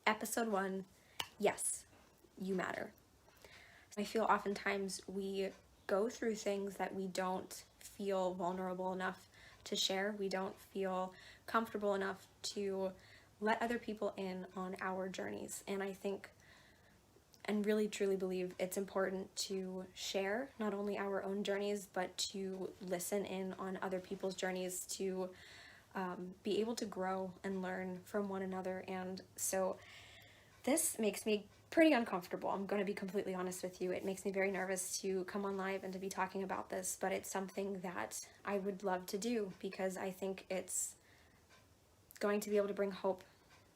Episode 1, Yes, You Matter. I feel oftentimes we go through things that we don't feel vulnerable enough to share. We don't feel comfortable enough to let other people in on our journeys. And I think and really truly believe it's important to share not only our own journeys, but to listen in on other people's journeys, to be able to grow and learn from one another. And so this makes me pretty uncomfortable. I'm going to be completely honest with you. It makes me very nervous to come on live and to be talking about this, but it's something that I would love to do because I think it's going to be able to bring hope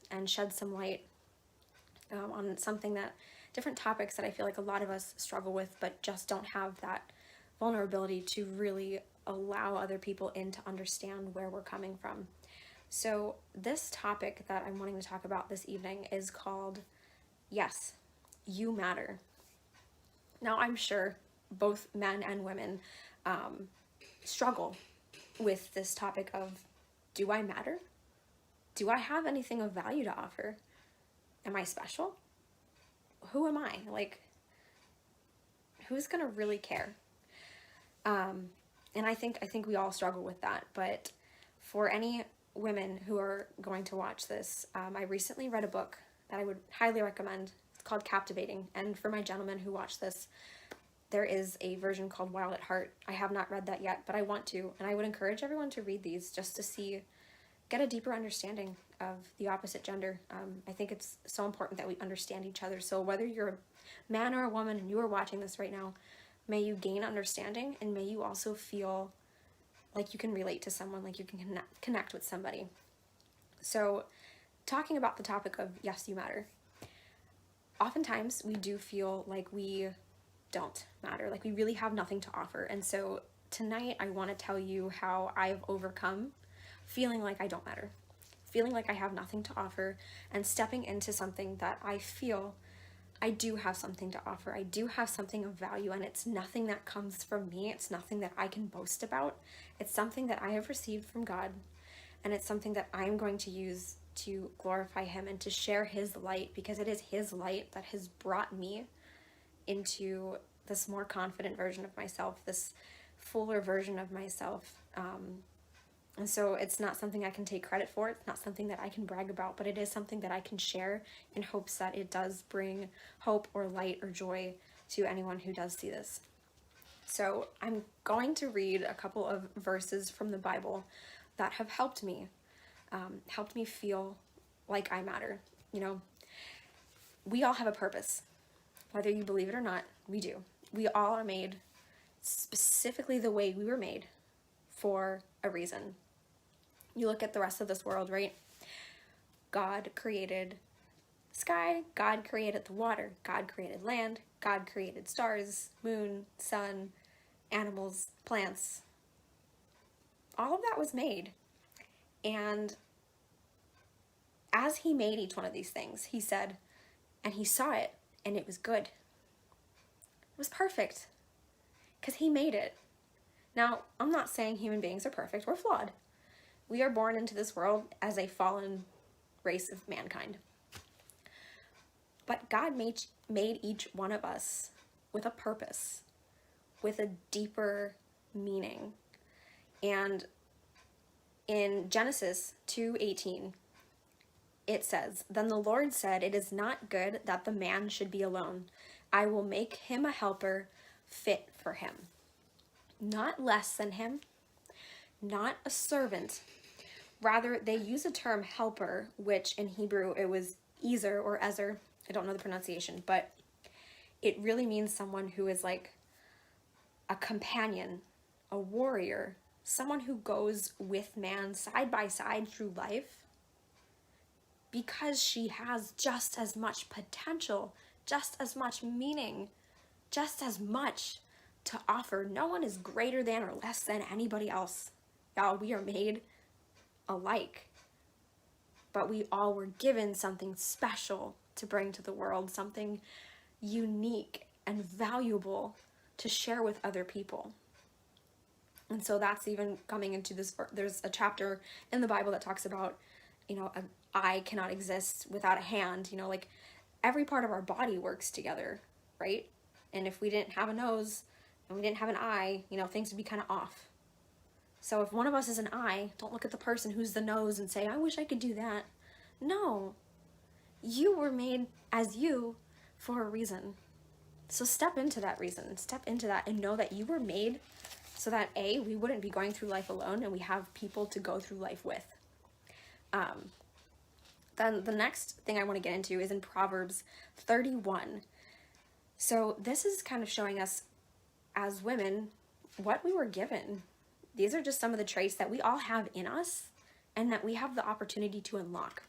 and shed some light on something that different topics that I feel like a lot of us struggle with, but just don't have that vulnerability to really allow other people in to understand where we're coming from. So this topic that I'm wanting to talk about this evening is called Yes, You Matter. Now, I'm sure both men and women struggle with this topic of, do I matter? Do I have anything of value to offer? Am I special? Who am I? Like, who's gonna really care? And I think we all struggle with that. But for any women who are going to watch this, I recently read a book that I would highly recommend. It's called Captivating. And for my gentlemen who watch this, there is a version called Wild at Heart. I have not read that yet, but I want to. And I would encourage everyone to read these just to get a deeper understanding of the opposite gender. I think it's so important that we understand each other. So whether you're a man or a woman and you are watching this right now, may you gain understanding, and may you also feel like you can relate to someone, like you can connect with somebody. So talking about the topic of Yes, You Matter, oftentimes we do feel like we don't matter, like we really have nothing to offer. And so tonight I want to tell you how I've overcome feeling like I don't matter, feeling like I have nothing to offer, and stepping into something that I feel I do have something to offer. I do have something of value, and it's nothing that comes from me. It's nothing that I can boast about. It's something that I have received from God, and it's something that I'm going to use to glorify Him and to share His light, because it is His light that has brought me into this more confident version of myself, this fuller version of myself. And so it's not something I can take credit for. It's not something that I can brag about, but it is something that I can share in hopes that it does bring hope or light or joy to anyone who does see this. So I'm going to read a couple of verses from the Bible that have helped me feel like I matter. You know, we all have a purpose. Whether you believe it or not, we do. We all are made specifically the way we were made for a reason. You look at the rest of this world, right? God created sky, God created the water, God created land, God created stars, moon, sun, animals, plants. All of that was made. And as He made each one of these things, He said, and He saw it, and it was good. It was perfect, because He made it. Now, I'm not saying human beings are perfect. We're flawed. We are born into this world as a fallen race of mankind. But God made each one of us with a purpose, with a deeper meaning. And in Genesis 2:18, it says, "Then the Lord said, 'It is not good that the man should be alone. I will make him a helper fit for him.'" Not less than him, not a servant. Rather, they use a term helper, which in Hebrew it was Ezer or Ezer. I don't know the pronunciation, but it really means someone who is like a companion, a warrior, someone who goes with man side by side through life, because she has just as much potential, just as much meaning, just as much to offer. No one is greater than or less than anybody else. Y'all, we are made alike, but we all were given something special to bring to the world, something unique and valuable to share with other people. And so that's even coming into this. There's a chapter in the Bible that talks about, eye cannot exist without a hand. Like every part of our body works together, right? And if we didn't have a nose and we didn't have an eye, things would be kind of off. So if one of us is an eye, don't look at the person who's the nose and say, I wish I could do that. No, you were made as you for a reason. So step into that reason, step into that, and know that you were made so that A, we wouldn't be going through life alone, and we have people to go through life with. Then the next thing I want to get into is in Proverbs 31. So this is kind of showing us as women what we were given. These are just some of the traits that we all have in us and that we have the opportunity to unlock.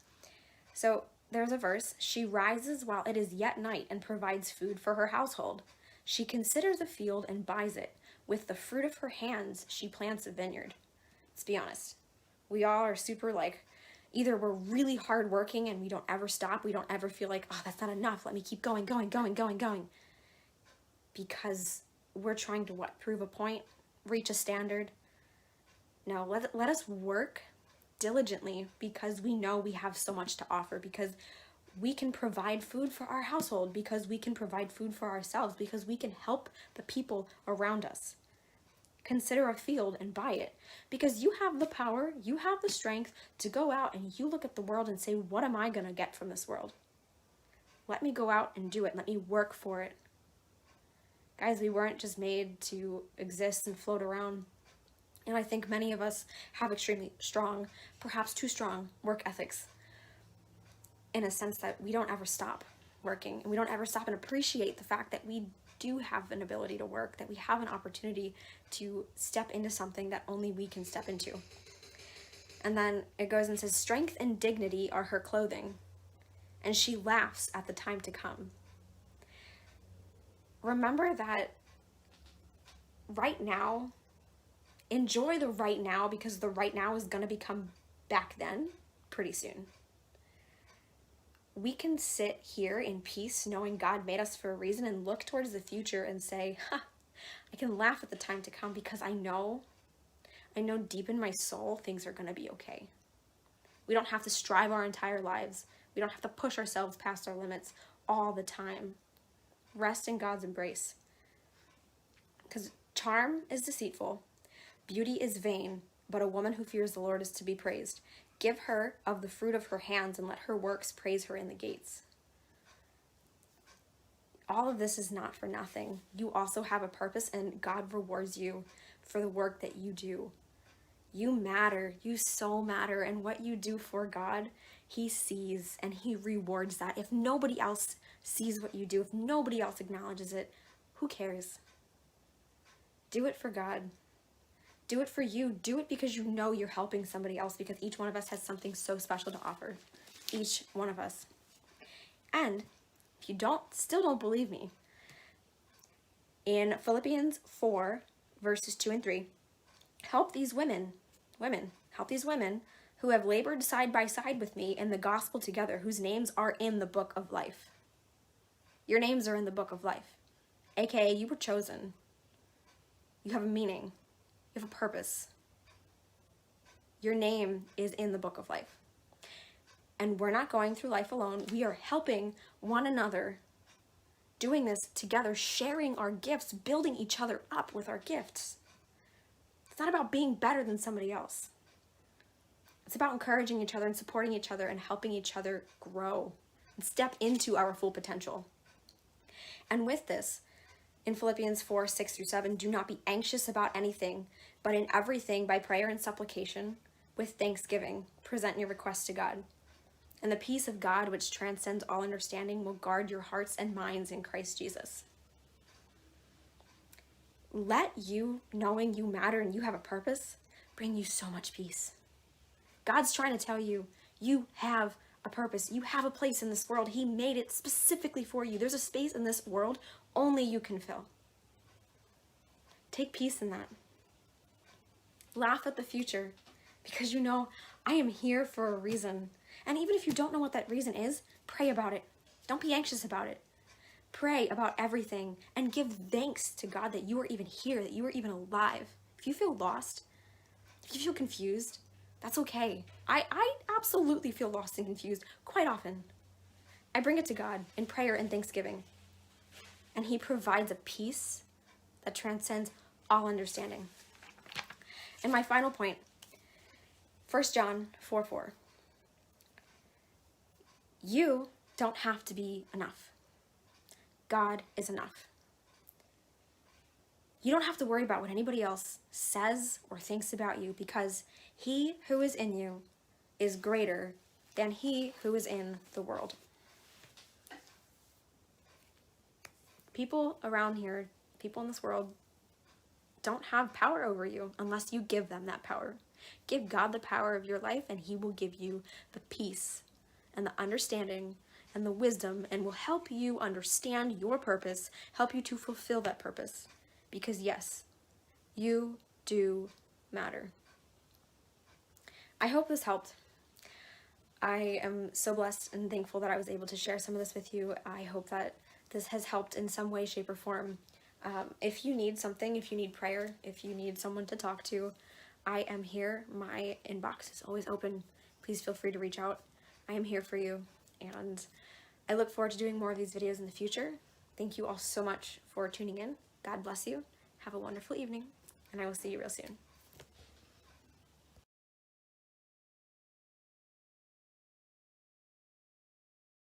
So there's a verse, she rises while it is yet night and provides food for her household. She considers a field and buys it. With the fruit of her hands, she plants a vineyard. Let's be honest. We all are super either we're really hardworking and we don't ever stop. We don't ever feel like, oh, that's not enough. Let me keep going. Because we're trying to prove a point, reach a standard. No, let us work diligently because we know we have so much to offer, because we can provide food for our household, because we can provide food for ourselves, because we can help the people around us. Consider a field and buy it, because you have the power, you have the strength to go out and you look at the world and say, what am I going to get from this world? Let me go out and do it. Let me work for it. Guys, we weren't just made to exist and float around. And I think many of us have extremely strong, perhaps too strong, work ethics, in a sense that we don't ever stop working, and we don't ever stop and appreciate the fact that we do have an ability to work, that we have an opportunity to step into something that only we can step into. And then it goes and says, strength and dignity are her clothing, and she laughs at the time to come. Remember that right now, enjoy the right now, because the right now is going to become back then pretty soon. We can sit here in peace knowing God made us for a reason and look towards the future and say, I can laugh at the time to come because I know deep in my soul things are going to be okay. We don't have to strive our entire lives. We don't have to push ourselves past our limits all the time. Rest in God's embrace. Because charm is deceitful. Beauty is vain, but a woman who fears the Lord is to be praised. Give her of the fruit of her hands and let her works praise her in the gates. All of this is not for nothing. You also have a purpose, and God rewards you for the work that you do. You matter. You so matter. And what you do for God, He sees and He rewards that. If nobody else sees what you do, if nobody else acknowledges it, who cares? Do it for God. Do it for you. Do it because you know you're helping somebody else, because each one of us has something so special to offer. Each one of us. And if you still don't believe me, in Philippians 4, verses 2 and 3, help these women who have labored side by side with me in the gospel together, whose names are in the book of life. Your names are in the book of life. AKA, you were chosen. You have a meaning. You have a purpose. Your name is in the book of life. And we're not going through life alone. We are helping one another, doing this together, sharing our gifts, building each other up with our gifts. It's not about being better than somebody else. It's about encouraging each other and supporting each other and helping each other grow and step into our full potential. And with this, in Philippians 4, 6 through 7, do not be anxious about anything, but in everything by prayer and supplication, with thanksgiving, present your requests to God. And the peace of God, which transcends all understanding, will guard your hearts and minds in Christ Jesus. Let you knowing you matter and you have a purpose bring you so much peace. God's trying to tell you, you have a purpose. You have a place in this world. He made it specifically for you. There's a space in this world only you can fill. Take peace in that. Laugh at the future, because you know I am here for a reason. And even if you don't know what that reason is, pray about it. Don't be anxious about it. Pray about everything and give thanks to God that you are even here, that you are even alive. If you feel lost, if you feel confused, That's okay. I absolutely feel lost and confused quite often. I bring it to God in prayer and thanksgiving, and he provides a peace that transcends all understanding. And my final point, 1 John 4:4. You don't have to be enough. God is enough. You don't have to worry about what anybody else says or thinks about you, because he who is in you is greater than he who is in the world. People around here, people in this world, don't have power over you unless you give them that power. Give God the power of your life, and he will give you the peace and the understanding and the wisdom, and will help you understand your purpose, help you to fulfill that purpose. Because yes, you do matter. I hope this helped. I am so blessed and thankful that I was able to share some of this with you. I hope that this has helped in some way, shape, or form. If you need something, if you need prayer, if you need someone to talk to, I am here. My inbox is always open. Please feel free to reach out. I am here for you, and I look forward to doing more of these videos in the future. Thank you all so much for tuning in. God bless you. Have a wonderful evening, and I will see you real soon.